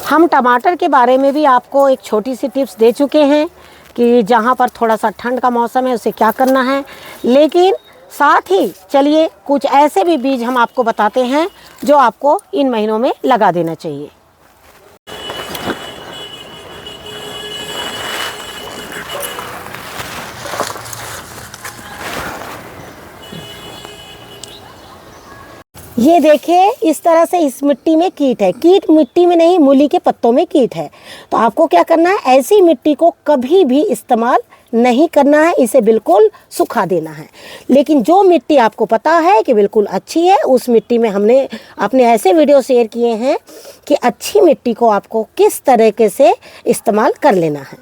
हम टमाटर के बारे में भी आपको एक छोटी सी टिप्स दे चुके हैं कि जहाँ पर थोड़ा सा ठंड का मौसम है उसे क्या करना है, लेकिन साथ ही चलिए कुछ ऐसे भी बीज हम आपको बताते हैं जो आपको इन महीनों में लगा देना चाहिए। ये देखिए, इस तरह से इस मिट्टी में कीट है। कीट मिट्टी में नहीं, मूली के पत्तों में कीट है। तो आपको क्या करना है, ऐसी मिट्टी को कभी भी इस्तेमाल नहीं करना है, इसे बिल्कुल सुखा देना है। लेकिन जो मिट्टी आपको पता है कि बिल्कुल अच्छी है, उस मिट्टी में हमने अपने ऐसे वीडियो शेयर किए हैं कि अच्छी मिट्टी को आपको किस तरीके से इस्तेमाल कर लेना है।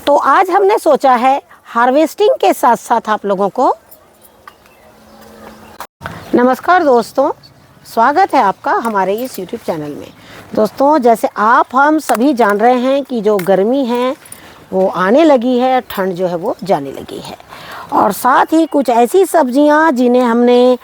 तो आज हमने सोचा है हार्वेस्टिंग के साथ साथ आप लोगों को। नमस्कार दोस्तों, स्वागत है आपका हमारे इस YouTube चैनल में। दोस्तों, जैसे आप हम सभी जान रहे हैं कि जो गर्मी है वो आने लगी है, ठंड जो है वो जाने लगी है, और साथ ही कुछ ऐसी सब्जियां जिन्हें हमने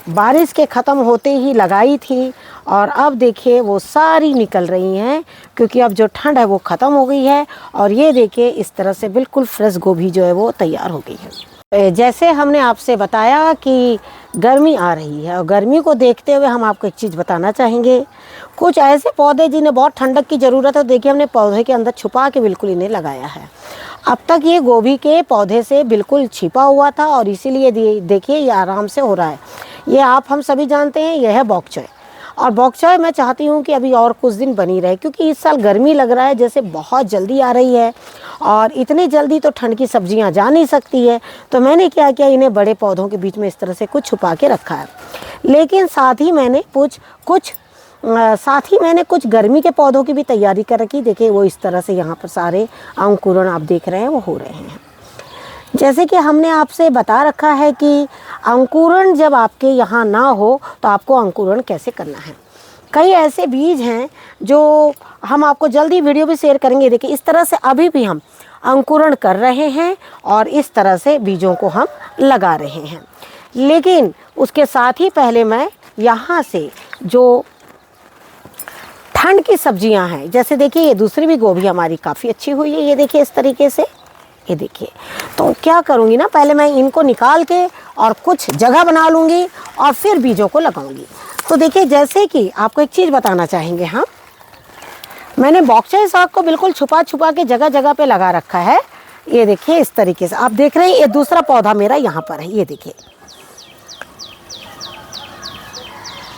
बारिश के ख़त्म होते ही लगाई थी और अब देखिए वो सारी निकल रही हैं, क्योंकि अब जो ठंड है वो ख़त्म हो गई है। और ये देखिए इस तरह से बिल्कुल फ्रेश गोभी जो है वो तैयार हो गई है। जैसे हमने आपसे बताया कि गर्मी आ रही है, और गर्मी को देखते हुए हम आपको एक चीज़ बताना चाहेंगे। कुछ ऐसे पौधे जिन्हें बहुत ठंडक की ज़रूरत है, देखिए हमने पौधे के अंदर छुपा के बिल्कुल इन्हें लगाया है। अब तक ये गोभी के पौधे से बिल्कुल छिपा हुआ था और इसीलिए देखिए ये आराम से हो रहा है। ये आप हम सभी जानते हैं, यह है बॉक चॉय। और बॉक चॉय मैं चाहती हूँ कि अभी और कुछ दिन बनी रहे, क्योंकि इस साल गर्मी लग रहा है जैसे बहुत जल्दी आ रही है, और इतनी जल्दी तो ठंड की सब्जियां जा नहीं सकती है। तो मैंने क्या किया, इन्हें बड़े पौधों के बीच में इस तरह से कुछ छुपा के रखा है। लेकिन साथ ही मैंने कुछ गर्मी के पौधों की भी तैयारी कर रखी। देखिए वो इस तरह से यहाँ पर सारे अंकुरण आप देख रहे हैं वो हो रहे हैं। जैसे कि हमने आपसे बता रखा है कि अंकुरण जब आपके यहाँ ना हो तो आपको अंकुरण कैसे करना है। कई ऐसे बीज हैं जो हम आपको जल्दी वीडियो भी शेयर करेंगे। देखिए इस तरह से अभी भी हम अंकुरण कर रहे हैं और इस तरह से बीजों को हम लगा रहे हैं। लेकिन उसके साथ ही पहले मैं यहाँ से जो ठंड की सब्जियां हैं, जैसे देखिए ये दूसरी भी गोभी हमारी काफ़ी अच्छी हुई है, ये देखिए इस तरीके से, ये देखिए। तो क्या करूँगी ना, पहले मैं इनको निकाल के और कुछ जगह बना लूँगी और फिर बीजों को लगाऊंगी। तो देखिए जैसे कि आपको एक चीज़ बताना चाहेंगे हम, मैंने बॉक चॉय साग को बिल्कुल छुपा छुपा के जगह जगह पे लगा रखा है। ये देखिए इस तरीके से आप देख रहे हैं, ये दूसरा पौधा मेरा यहाँ पर है, ये देखिए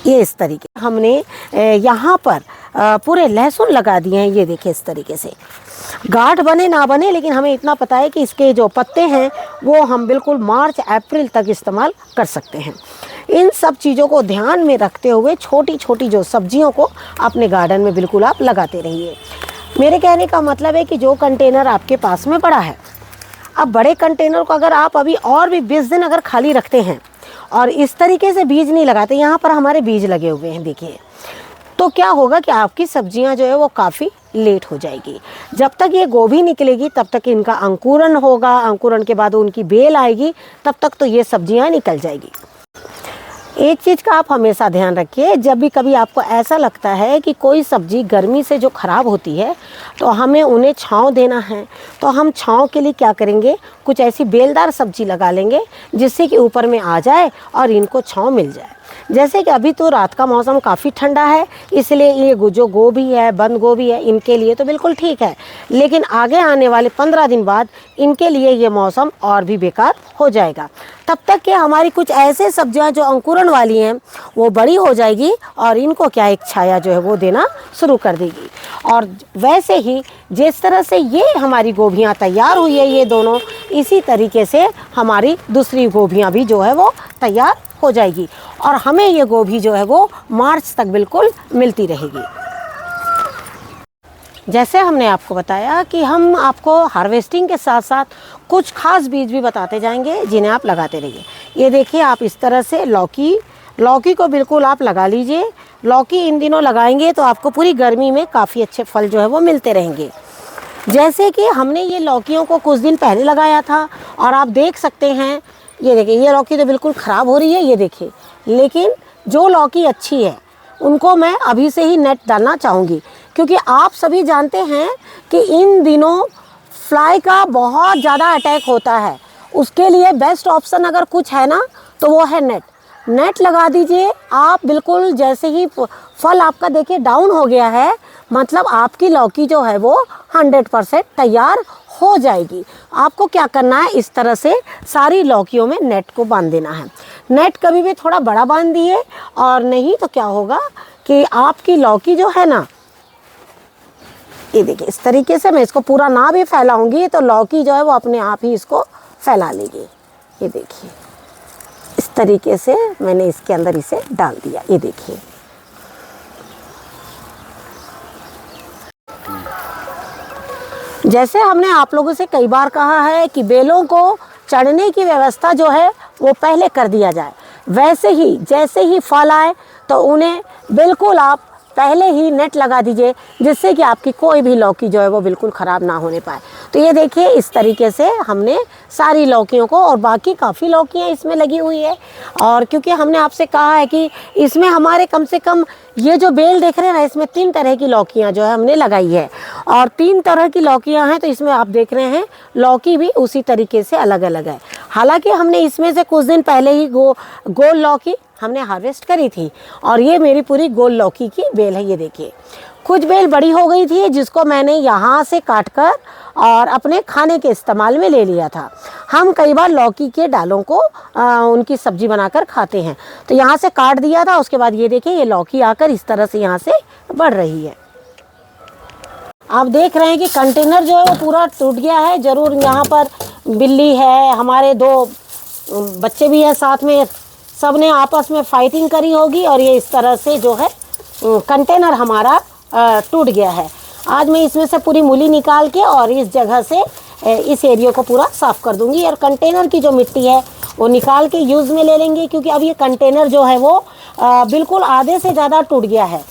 ये इस तरीके। हमने यहाँ पर पूरे लहसुन लगा दिए हैं, ये देखिए इस तरीके से। गांठ बने ना बने, लेकिन हमें इतना पता है कि इसके जो पत्ते हैं वो हम बिल्कुल मार्च अप्रैल तक इस्तेमाल कर सकते हैं। इन सब चीज़ों को ध्यान में रखते हुए छोटी छोटी जो सब्जियों को अपने गार्डन में बिल्कुल आप लगाते रहिए। मेरे कहने का मतलब है कि जो कंटेनर आपके पास में पड़ा है, अब बड़े कंटेनर को अगर आप अभी और भी 20 दिन अगर खाली रखते हैं और इस तरीके से बीज नहीं लगाते, यहाँ पर हमारे बीज लगे हुए हैं देखिए, तो क्या होगा कि आपकी सब्जियां जो है वो काफ़ी लेट हो जाएगी। जब तक ये गोभी निकलेगी तब तक इनका अंकुरण होगा, अंकुरण के बाद उनकी बेल आएगी, तब तक तो ये सब्जियां निकल जाएगी। एक चीज़ का आप हमेशा ध्यान रखिए, जब भी कभी आपको ऐसा लगता है कि कोई सब्ज़ी गर्मी से जो ख़राब होती है तो हमें उन्हें छांव देना है, तो हम छांव के लिए क्या करेंगे, कुछ ऐसी बेलदार सब्ज़ी लगा लेंगे जिससे कि ऊपर में आ जाए और इनको छांव मिल जाए। जैसे कि अभी तो रात का मौसम काफ़ी ठंडा है, इसलिए ये जो गोभी है, बंद गोभी है, इनके लिए तो बिल्कुल ठीक है। लेकिन आगे आने वाले 15 दिन बाद इनके लिए ये मौसम और भी बेकार हो जाएगा। तब तक कि हमारी कुछ ऐसे सब्जियां जो अंकुरण वाली हैं वो बड़ी हो जाएगी और इनको क्या एक छाया जो है वो देना शुरू कर देगी। और वैसे ही जिस तरह से ये हमारी गोभियां तैयार हुई है, ये दोनों, इसी तरीके से हमारी दूसरी गोभियां भी जो है वो तैयार हो जाएगी और हमें ये गोभी जो है वो मार्च तक बिल्कुल मिलती रहेगी। जैसे हमने आपको बताया कि हम आपको हार्वेस्टिंग के साथ साथ कुछ खास बीज भी बताते जाएंगे जिन्हें आप लगाते रहिए। ये देखिए आप इस तरह से लौकी को बिल्कुल आप लगा लीजिए। लौकी इन दिनों लगाएंगे तो आपको पूरी गर्मी में काफ़ी अच्छे फल जो है वो मिलते रहेंगे। जैसे कि हमने ये लौकियों को कुछ दिन पहले लगाया था और आप देख सकते हैं, ये देखिए ये लौकी तो बिल्कुल ख़राब हो रही है, ये देखिए। लेकिन जो लौकी अच्छी है उनको मैं अभी से ही नेट डालना चाहूँगी, क्योंकि आप सभी जानते हैं कि इन दिनों फ्लाई का बहुत ज़्यादा अटैक होता है। उसके लिए बेस्ट ऑप्शन अगर कुछ है ना तो वो है नेट। नेट लगा दीजिए आप। बिल्कुल जैसे ही फल आपका देखिए डाउन हो गया है, मतलब आपकी लौकी जो है वो 100% तैयार हो जाएगी। आपको क्या करना है, इस तरह से सारी लौकियों में नेट को बांध देना है। नेट कभी भी थोड़ा बड़ा बांध दिए, और नहीं तो क्या होगा कि आपकी लौकी जो है ना, ये देखिए इस तरीके से मैं इसको पूरा ना भी फैलाऊंगी तो लौकी जो है वो अपने आप ही इसको फैला लेगी। ये देखिए इस तरीके से मैंने इसके अंदर इसे डाल दिया। ये देखिए जैसे हमने आप लोगों से कई बार कहा है कि बेलों को चढ़ने की व्यवस्था जो है वो पहले कर दिया जाए, वैसे ही जैसे ही फल आए तो उन्हें बिल्कुल आप पहले ही नेट लगा दीजिए, जिससे कि आपकी कोई भी लौकी जो है वो बिल्कुल ख़राब ना होने पाए। तो ये देखिए इस तरीके से हमने सारी लौकियों को, और बाकी काफ़ी लौकियाँ इसमें लगी हुई है। और क्योंकि हमने आपसे कहा है कि इसमें हमारे कम से कम ये जो बेल देख रहे हैं ना, इसमें 3 तरह की लौकियाँ जो है हमने लगाई है, और 3 तरह की लौकियाँ हैं। तो इसमें आप देख रहे हैं लौकी भी उसी तरीके से अलग अलग है। हालांकि हमने इसमें से कुछ दिन पहले ही गोल लौकी हमने हार्वेस्ट करी थी, और ये मेरी पूरी गोल लौकी की बेल है। ये देखिए कुछ बेल बड़ी हो गई थी, जिसको मैंने यहाँ से काट कर और अपने खाने के इस्तेमाल में ले लिया था। हम कई बार लौकी के डालों को उनकी सब्जी बनाकर खाते हैं, तो यहाँ से काट दिया था। उसके बाद ये देखिए ये लौकी आकर इस तरह से यहाँ से बढ़ रही है। आप देख रहे हैं कि कंटेनर जो है वो पूरा टूट गया है। ज़रूर यहाँ पर बिल्ली है, हमारे 2 बच्चे भी हैं साथ में, सब ने आपस में फाइटिंग करी होगी, और ये इस तरह से जो है कंटेनर हमारा टूट गया है। आज मैं इसमें से पूरी मूली निकाल के और इस जगह से इस एरिया को पूरा साफ़ कर दूंगी, और कंटेनर की जो मिट्टी है वो निकाल के यूज़ में ले लेंगे, क्योंकि अब ये कंटेनर जो है वो बिल्कुल आधे से ज़्यादा टूट गया है।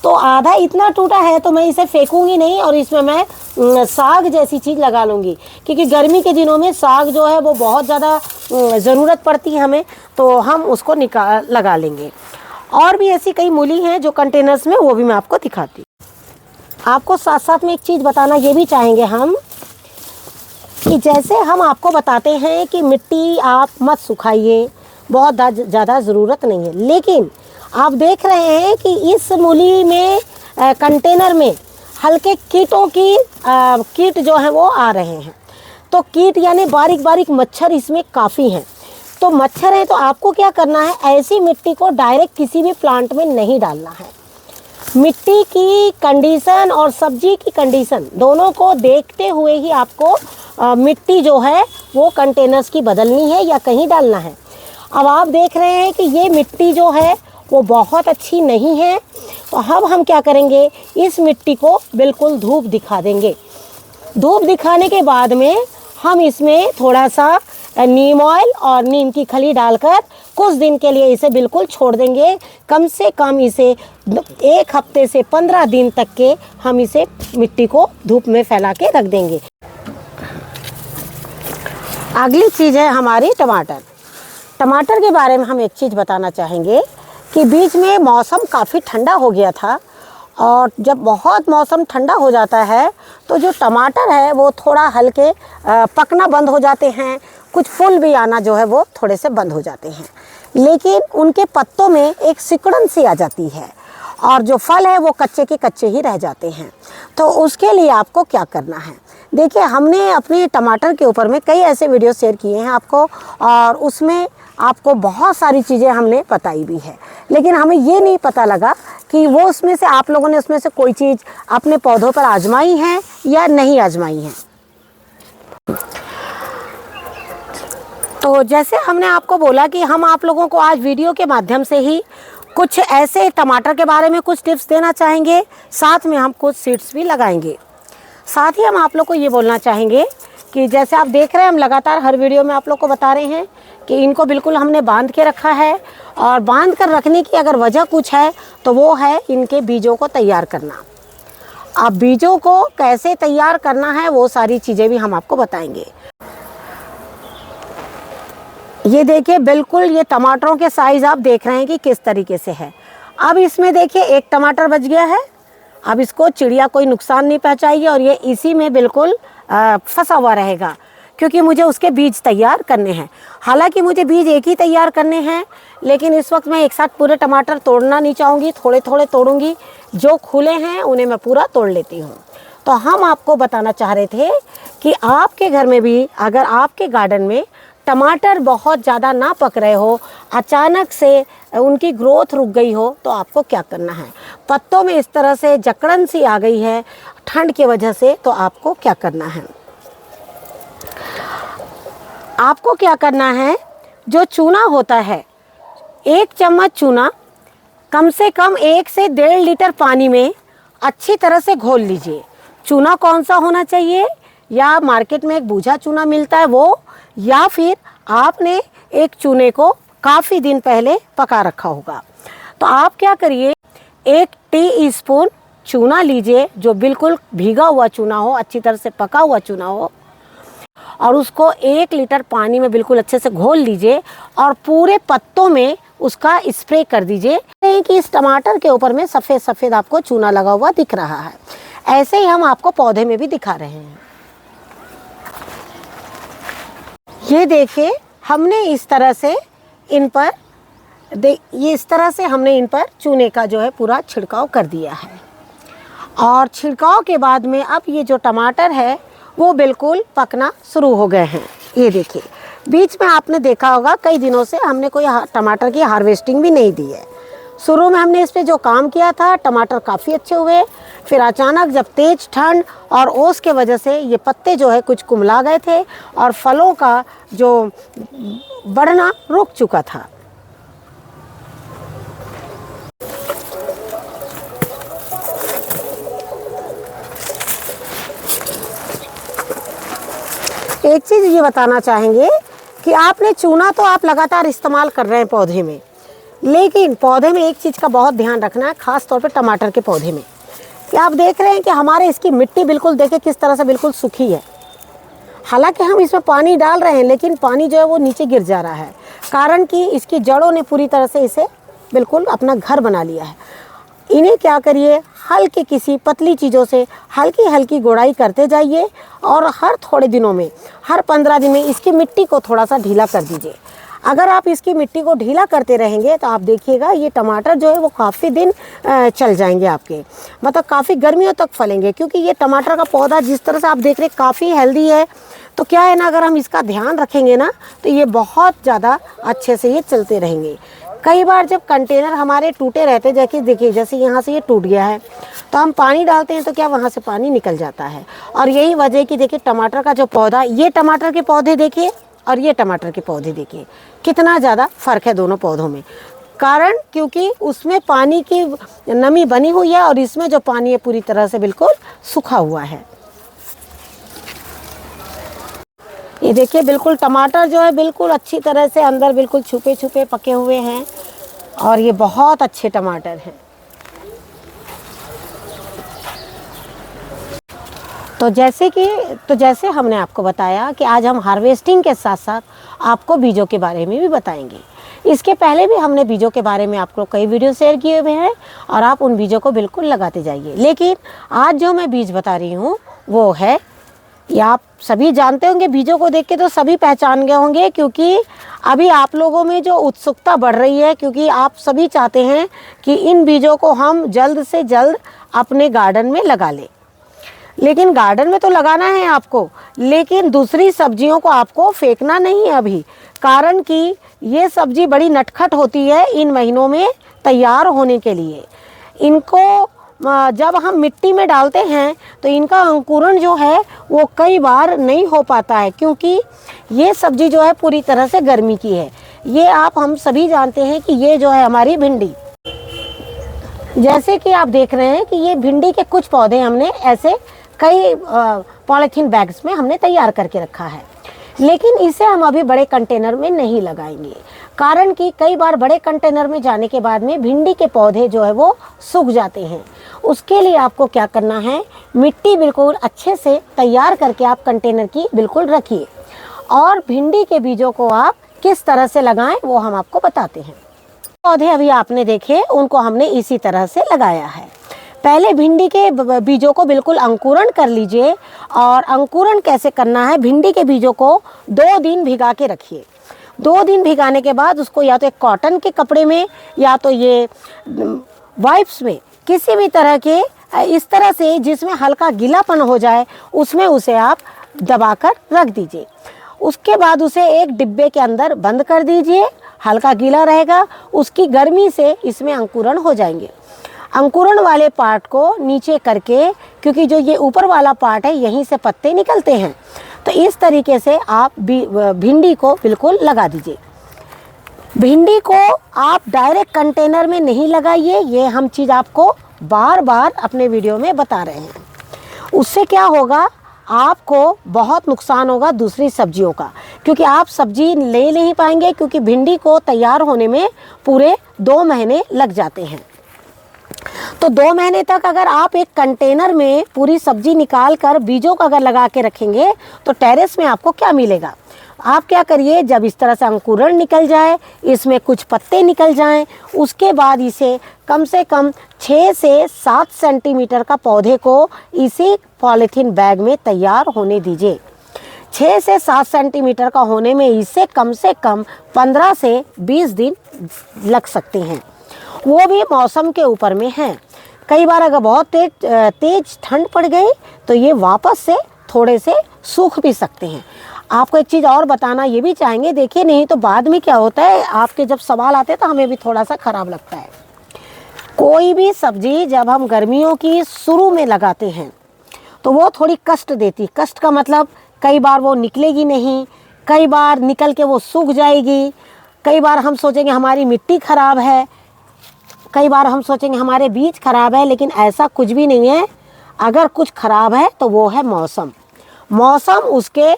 तो आधा इतना टूटा है तो मैं इसे फेंकूंगी नहीं, और इसमें मैं साग जैसी चीज़ लगा लूँगी, क्योंकि गर्मी के दिनों में साग जो है वो बहुत ज़्यादा ज़रूरत पड़ती है हमें, तो हम उसको लगा लेंगे। और भी ऐसी कई मूली हैं जो कंटेनर्स में, वो भी मैं आपको दिखाती हूँ। आपको साथ साथ में एक चीज़ बताना ये भी चाहेंगे हम, कि जैसे हम आपको बताते हैं कि मिट्टी आप मत सुखाइए, बहुत ज़्यादा ज़रूरत नहीं है, लेकिन आप देख रहे हैं कि इस मूली में कंटेनर में हल्के कीटों की कीट जो है वो आ रहे हैं। तो कीट यानी बारीक बारीक मच्छर इसमें काफ़ी हैं। तो मच्छर हैं तो आपको क्या करना है, ऐसी मिट्टी को डायरेक्ट किसी भी प्लांट में नहीं डालना है। मिट्टी की कंडीशन और सब्जी की कंडीशन दोनों को देखते हुए ही आपको मिट्टी जो है वो कंटेनर्स की बदलनी है या कहीं डालना है। अब आप देख रहे हैं कि ये मिट्टी जो है वो बहुत अच्छी नहीं है, तो अब हम क्या करेंगे, इस मिट्टी को बिल्कुल धूप दिखा देंगे। धूप दिखाने के बाद में हम इसमें थोड़ा सा नीम ऑयल और नीम की खली डालकर कुछ दिन के लिए इसे बिल्कुल छोड़ देंगे। कम से कम इसे 1 हफ्ते से 15 दिन तक के हम इसे मिट्टी को धूप में फैला के रख देंगे। अगली चीज़ है हमारी टमाटर। टमाटर के बारे में हम एक चीज़ बताना चाहेंगे कि बीच में मौसम काफ़ी ठंडा हो गया था, और जब बहुत मौसम ठंडा हो जाता है तो जो टमाटर है वो थोड़ा हल्के पकना बंद हो जाते हैं, कुछ फूल भी आना जो है वो थोड़े से बंद हो जाते हैं, लेकिन उनके पत्तों में एक सिकुड़न सी आ जाती है, और जो फल है वो कच्चे के कच्चे ही रह जाते हैं। तो उसके लिए आपको क्या करना है, देखिए हमने अपने टमाटर के ऊपर में कई ऐसे वीडियो शेयर किए हैं आपको, और उसमें आपको बहुत सारी चीज़ें हमने बताई भी है, लेकिन हमें ये नहीं पता लगा कि वो उसमें से आप लोगों ने उसमें से कोई चीज़ अपने पौधों पर आजमाई है या नहीं आजमाई है। तो जैसे हमने आपको बोला कि हम आप लोगों को आज वीडियो के माध्यम से ही कुछ ऐसे टमाटर के बारे में कुछ टिप्स देना चाहेंगे, साथ में हम कुछ सीड्स भी लगाएंगे। साथ ही हम आप लोग को ये बोलना चाहेंगे कि जैसे आप देख रहे हैं हम लगातार हर वीडियो में आप लोग को बता रहे हैं कि इनको बिल्कुल हमने बांध के रखा है, और बांध कर रखने की अगर वजह कुछ है तो वो है इनके बीजों को तैयार करना। अब बीजों को कैसे तैयार करना है वो सारी चीज़ें भी हम आपको बताएंगे। ये देखिए बिल्कुल ये टमाटरों के साइज़ आप देख रहे हैं कि किस तरीके से है। अब इसमें देखिए एक टमाटर बच गया है। अब इसको चिड़िया कोई नुकसान नहीं पहुंचाएगी और ये इसी में बिल्कुल फंसा हुआ रहेगा, क्योंकि मुझे उसके बीज तैयार करने हैं। हालांकि मुझे बीज एक ही तैयार करने हैं, लेकिन इस वक्त मैं एक साथ पूरे टमाटर तोड़ना नहीं चाहूँगी, थोड़े थोड़े तोड़ूंगी। जो खुले हैं उन्हें मैं पूरा तोड़ लेती हूँ। तो हम आपको बताना चाह रहे थे कि आपके घर में भी अगर आपके गार्डन में टमाटर बहुत ज़्यादा ना पक रहे हो, अचानक से उनकी ग्रोथ रुक गई हो, तो आपको क्या करना है। पत्तों में इस तरह से जकड़न सी आ गई है ठंड की वजह से, तो आपको क्या करना है। आपको क्या करना है, जो चूना होता है, 1 चम्मच चूना कम से कम 1 से 1.5 लीटर पानी में अच्छी तरह से घोल लीजिए। चूना कौन सा होना चाहिए, या मार्केट में एक बूझा चूना मिलता है वो, या फिर आपने एक चूने को काफ़ी दिन पहले पका रखा होगा। तो आप क्या करिए, 1 टीस्पून चूना लीजिए जो बिल्कुल भीगा हुआ चूना हो, अच्छी तरह से पका हुआ चूना हो, और उसको 1 लीटर पानी में बिल्कुल अच्छे से घोल लीजिए और पूरे पत्तों में उसका स्प्रे कर दीजिए कि इस टमाटर के ऊपर में सफ़ेद सफ़ेद आपको चूना लगा हुआ दिख रहा है। ऐसे ही हम आपको पौधे में भी दिखा रहे हैं। ये देखिए, हमने इस तरह से इन पर चूने का जो है पूरा छिड़काव कर दिया है। और छिड़काव के बाद में अब ये जो टमाटर है वो बिल्कुल पकना शुरू हो गए हैं। ये देखिए, बीच में आपने देखा होगा कई दिनों से हमने कोई टमाटर की हार्वेस्टिंग भी नहीं दी है। शुरू में हमने इस पे जो काम किया था, टमाटर काफ़ी अच्छे हुए। फिर अचानक जब तेज़ ठंड और ओस के वजह से ये पत्ते जो है कुछ कुम्हला गए थे और फलों का जो बढ़ना रुक चुका था। एक चीज़ ये बताना चाहेंगे कि आपने चूना तो आप लगातार इस्तेमाल कर रहे हैं पौधे में, लेकिन पौधे में एक चीज़ का बहुत ध्यान रखना है, ख़ास तौर पे टमाटर के पौधे में, कि आप देख रहे हैं कि हमारे इसकी मिट्टी बिल्कुल देखिए किस तरह से बिल्कुल सूखी है। हालांकि हम इसमें पानी डाल रहे हैं, लेकिन पानी जो है वो नीचे गिर जा रहा है, कारण कि इसकी जड़ों ने पूरी तरह से इसे बिल्कुल अपना घर बना लिया है। इन्हें क्या करिए, हल्की किसी पतली चीज़ों से हल्की हल्की गुड़ाई करते जाइए और हर थोड़े दिनों में, हर 15 दिन में इसकी मिट्टी को थोड़ा सा ढीला कर दीजिए। अगर आप इसकी मिट्टी को ढीला करते रहेंगे तो आप देखिएगा ये टमाटर जो है वो काफ़ी दिन चल जाएंगे आपके, मतलब काफ़ी गर्मियों तक फलेंगे, क्योंकि ये टमाटर का पौधा जिस तरह से आप देख रहे हैं काफ़ी हेल्दी है। तो क्या है ना, अगर हम इसका ध्यान रखेंगे ना तो ये बहुत ज़्यादा अच्छे से ये चलते रहेंगे। कई बार जब कंटेनर हमारे टूटे रहते, देखिए जैसे यहाँ से ये टूट गया है, तो हम पानी डालते हैं तो क्या वहाँ से पानी निकल जाता है। और यही वजह है कि देखिए टमाटर का जो पौधा, ये टमाटर के पौधे देखिए और ये टमाटर के पौधे देखिए, कितना ज़्यादा फ़र्क है दोनों पौधों में। कारण क्योंकि उसमें पानी की नमी बनी हुई है और इसमें जो पानी है पूरी तरह से बिल्कुल सूखा हुआ है। ये देखिए, बिल्कुल टमाटर जो है बिल्कुल अच्छी तरह से अंदर बिल्कुल छुपे छुपे पके हुए हैं और ये बहुत अच्छे टमाटर हैं। तो जैसे हमने आपको बताया कि आज हम हार्वेस्टिंग के साथ साथ आपको बीजों के बारे में भी बताएंगे। इसके पहले भी हमने बीजों के बारे में आपको कई वीडियो शेयर किए हुए हैं और आप उन बीजों को बिल्कुल लगाते जाइए। लेकिन आज जो मैं बीज बता रही हूँ वो है, या आप सभी जानते होंगे, बीजों को देख के तो सभी पहचान गए होंगे, क्योंकि अभी आप लोगों में जो उत्सुकता बढ़ रही है, क्योंकि आप सभी चाहते हैं कि इन बीजों को हम जल्द से जल्द अपने गार्डन में लगा लें। लेकिन गार्डन में तो लगाना है आपको, लेकिन दूसरी सब्जियों को आपको फेंकना नहीं है अभी, कारण कि ये सब्जी बड़ी नटखट होती है इन महीनों में तैयार होने के लिए। इनको जब हम मिट्टी में डालते हैं तो इनका अंकुरण जो है वो कई बार नहीं हो पाता है, क्योंकि ये सब्जी जो है पूरी तरह से गर्मी की है। ये हम सभी जानते हैं कि ये जो है हमारी भिंडी, जैसे कि आप देख रहे हैं कि ये भिंडी के कुछ पौधे हमने ऐसे कई पॉलीथीन बैग्स में हमने तैयार करके रखा है, लेकिन इसे हम अभी बड़े कंटेनर में नहीं लगाएंगे, कारण कि कई बार बड़े कंटेनर में जाने के बाद में भिंडी के पौधे जो है वो सूख जाते हैं। उसके लिए आपको क्या करना है, मिट्टी बिल्कुल अच्छे से तैयार करके आप कंटेनर की बिल्कुल रखिए, और भिंडी के बीजों को आप किस तरह से लगाएं वो हम आपको बताते हैं। पौधे अभी आपने देखे उनको हमने इसी तरह से लगाया है। पहले भिंडी के बीजों को बिल्कुल अंकुरण कर लीजिए। और अंकुरण कैसे करना है, भिंडी के बीजों को 2 दिन भिगा के रखिए। 2 दिन भिगाने के बाद उसको या तो एक कॉटन के कपड़े में या तो ये वाइप्स में, किसी भी तरह के इस तरह से जिसमें हल्का गीलापन हो जाए, उसमें उसे आप दबाकर रख दीजिए। उसके बाद उसे एक डिब्बे के अंदर बंद कर दीजिए, हल्का गीला रहेगा, उसकी गर्मी से इसमें अंकुरण हो जाएंगे। अंकुरण वाले पार्ट को नीचे करके, क्योंकि जो ये ऊपर वाला पार्ट है यहीं से पत्ते निकलते हैं, तो इस तरीके से आप भिंडी को बिल्कुल लगा दीजिए। भिंडी को आप डायरेक्ट कंटेनर में नहीं लगाइए, ये हम चीज़ आपको बार बार अपने वीडियो में बता रहे हैं। उससे क्या होगा, आपको बहुत नुकसान होगा दूसरी सब्जियों का, क्योंकि आप सब्जी ले नहीं पाएंगे, क्योंकि भिंडी को तैयार होने में पूरे 2 महीने लग जाते हैं। तो 2 महीने तक अगर आप एक कंटेनर में पूरी सब्जी निकाल कर बीजों को अगर लगा के रखेंगे तो टेरेस में आपको क्या मिलेगा। आप क्या करिए, जब इस तरह से अंकुरण निकल जाए, इसमें कुछ पत्ते निकल जाएं, उसके बाद इसे कम से कम 6 से 7 सेंटीमीटर का पौधे को इसी पॉलीथीन बैग में तैयार होने दीजिए। 6 से 7 सेंटीमीटर का होने में इसे कम से कम 15 से 20 दिन लग सकते हैं, वो भी मौसम के ऊपर में है। कई बार अगर बहुत तेज ठंड पड़ गई तो ये वापस से थोड़े से सूख भी सकते हैं। आपको एक चीज़ और बताना ये भी चाहेंगे, देखिए नहीं तो बाद में क्या होता है, आपके जब सवाल आते हैं तो हमें भी थोड़ा सा ख़राब लगता है। कोई भी सब्ज़ी जब हम गर्मियों की शुरू में लगाते हैं तो वो थोड़ी कष्ट देती। कष्ट का मतलब कई बार वो निकलेगी नहीं, कई बार निकल के वो सूख जाएगी, कई बार हम सोचेंगे हमारी मिट्टी ख़राब है, कई बार हम सोचेंगे हमारे बीज खराब है, लेकिन ऐसा कुछ भी नहीं है। अगर कुछ खराब है तो वो है मौसम। मौसम उसके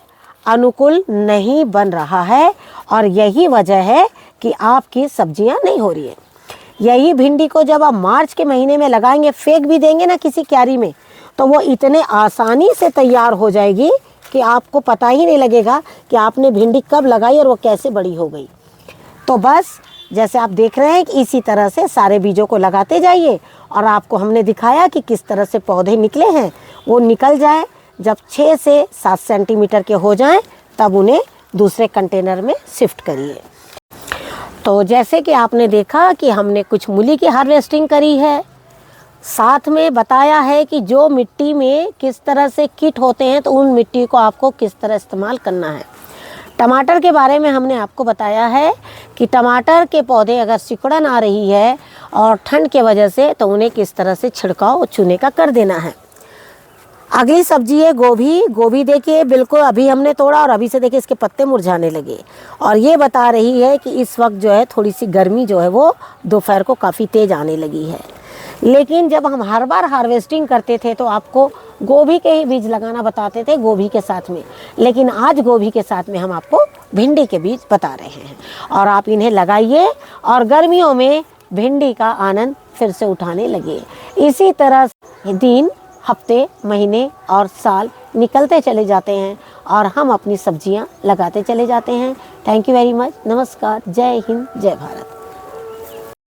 अनुकूल नहीं बन रहा है और यही वजह है कि आपकी सब्जियां नहीं हो रही है। यही भिंडी को जब आप मार्च के महीने में लगाएंगे, फेंक भी देंगे ना किसी क्यारी में, तो वो इतने आसानी से तैयार हो जाएगी कि आपको पता ही नहीं लगेगा कि आपने भिंडी कब लगाई और वो कैसे बड़ी हो गई। तो बस जैसे आप देख रहे हैं कि इसी तरह से सारे बीजों को लगाते जाइए और आपको हमने दिखाया कि किस तरह से पौधे निकले हैं। वो निकल जाए, जब 6 से 7 सेंटीमीटर के हो जाएं, तब उन्हें दूसरे कंटेनर में शिफ्ट करिए। तो जैसे कि आपने देखा कि हमने कुछ मूली की हार्वेस्टिंग करी है, साथ में बताया है कि जो मिट्टी में किस तरह से कीट होते हैं तो उन मिट्टी को आपको किस तरह इस्तेमाल करना है। टमाटर के बारे में हमने आपको बताया है कि टमाटर के पौधे अगर सिकुड़न आ रही है और ठंड के वजह से, तो उन्हें किस तरह से छिड़काव चूने का कर देना है। अगली सब्जी है गोभी। गोभी देखिए बिल्कुल अभी हमने तोड़ा और अभी से देखिए इसके पत्ते मुरझाने लगे, और ये बता रही है कि इस वक्त जो है थोड़ी सी गर्मी जो है वो दोपहर को काफ़ी तेज़ आने लगी है। लेकिन जब हम हर बार हार्वेस्टिंग करते थे तो आपको गोभी के ही बीज लगाना बताते थे गोभी के साथ में, लेकिन आज गोभी के साथ में हम आपको भिंडी के बीज बता रहे हैं। और आप इन्हें लगाइए और गर्मियों में भिंडी का आनंद फिर से उठाने लगे। इसी तरह दिन, हफ्ते, महीने और साल निकलते चले जाते हैं और हम अपनी सब्जियां लगाते चले जाते हैं। Thank you very much. नमस्कार। जय हिंद, जय भारत।